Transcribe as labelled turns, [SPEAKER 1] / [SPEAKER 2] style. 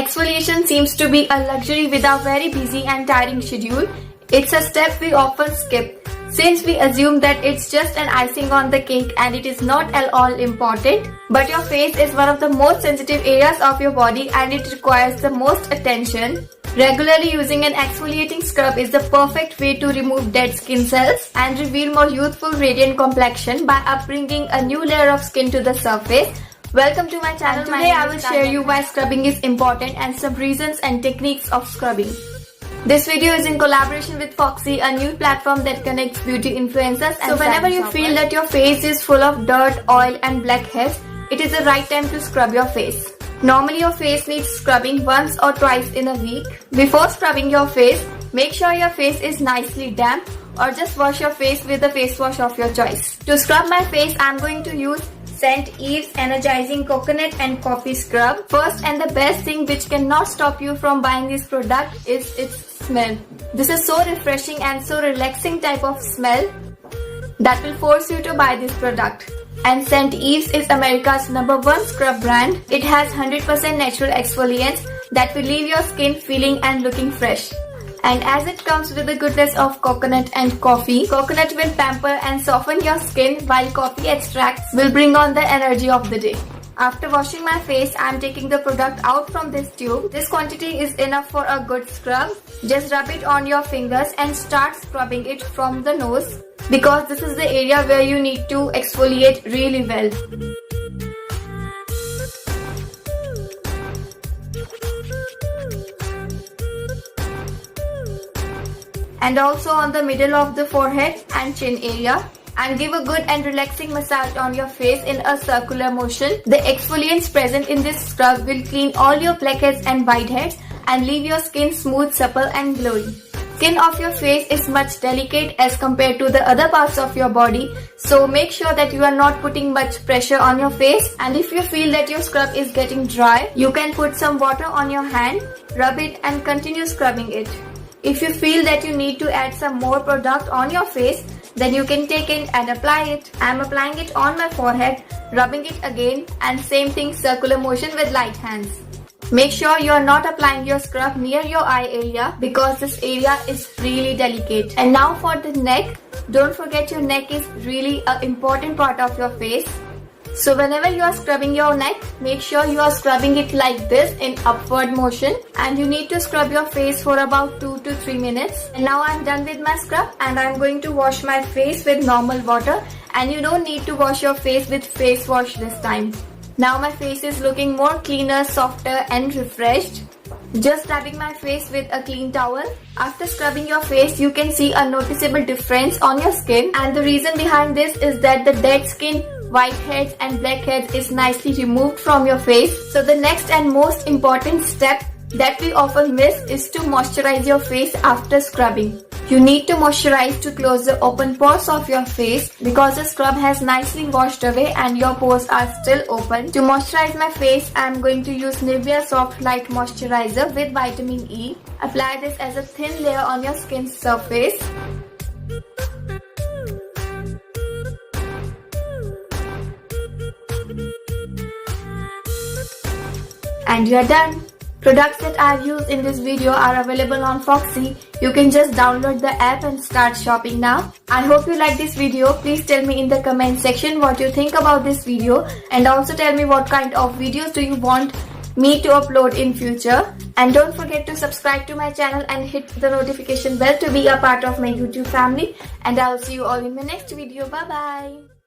[SPEAKER 1] Exfoliation seems to be a luxury with our very busy and tiring schedule. It's a step we often skip, since we assume that it's just an icing on the cake and it is not at all important. But your face is one of the most sensitive areas of your body and it requires the most attention. Regularly using an exfoliating scrub is the perfect way to remove dead skin cells and reveal more youthful, radiant complexion by upbringing a new layer of skin to the surface. Welcome to my channel. Today I will share you why scrubbing is important and some reasons and techniques of scrubbing. This video is in collaboration with Foxy, a new platform that connects beauty influencers. So whenever you feel that your face is full of dirt, oil and blackheads, it is the right time to scrub your face. Normally your face needs scrubbing once or twice in a week. Before scrubbing your face, make sure your face is nicely damp or just wash your face with the face wash of your choice. To scrub my face, I am going to use St. Ives Energizing Coconut and Coffee Scrub. First and the best thing which cannot stop you from buying this product is its smell. This is so refreshing and so relaxing type of smell that will force you to buy this product. And St. Ives is America's #1 scrub brand. It has 100% natural exfoliants that will leave your skin feeling and looking fresh. And as it comes with the goodness of coconut and coffee, coconut will pamper and soften your skin while coffee extracts will bring on the energy of the day. After washing my face, I am taking the product out from this tube. This quantity is enough for a good scrub. Just rub it on your fingers and start scrubbing it from the nose because this is the area where you need to exfoliate really well. And also on the middle of the forehead and chin area, and give a good and relaxing massage on your face in a circular motion. The exfoliants present in this scrub will clean all your blackheads and whiteheads and leave your skin smooth, supple and glowing. Skin of your face is much delicate as compared to the other parts of your body, so make sure that you are not putting much pressure on your face. And if you feel that your scrub is getting dry, you can put some water on your hand, rub it and continue scrubbing it. If you feel that you need to add some more product on your face, then you can take it and apply it. I am applying it on my forehead, rubbing it again, and same thing, circular motion with light hands. Make sure you are not applying your scrub near your eye area because this area is really delicate. And now for the neck, don't forget your neck is really an important part of your face. So whenever you are scrubbing your neck, make sure you are scrubbing it like this in upward motion, and you need to scrub your face for about 2 to 3 minutes. And now I am done with my scrub and I am going to wash my face with normal water, and you don't need to wash your face with face wash this time. Now my face is looking more cleaner, softer and refreshed. Just dabbing my face with a clean towel. After scrubbing your face, you can see a noticeable difference on your skin, and the reason behind this is that the dead skin, whiteheads and blackheads is nicely removed from your face. So the next and most important step that we often miss is to moisturize your face after scrubbing. You need to moisturize to close the open pores of your face because the scrub has nicely washed away and your pores are still open. To moisturize my face, I am going to use Nivea Soft Light Moisturizer with vitamin E. Apply this as a thin layer on your skin's surface. And you are done. Products that I have used in this video are available on Foxy. You can just download the app and start shopping now. I hope you like this video. Please tell me in the comment section what you think about this video, and also tell me what kind of videos do you want me to upload in future. And don't forget to subscribe to my channel and hit the notification bell to be a part of my YouTube family. And I will see you all in my next video. Bye bye.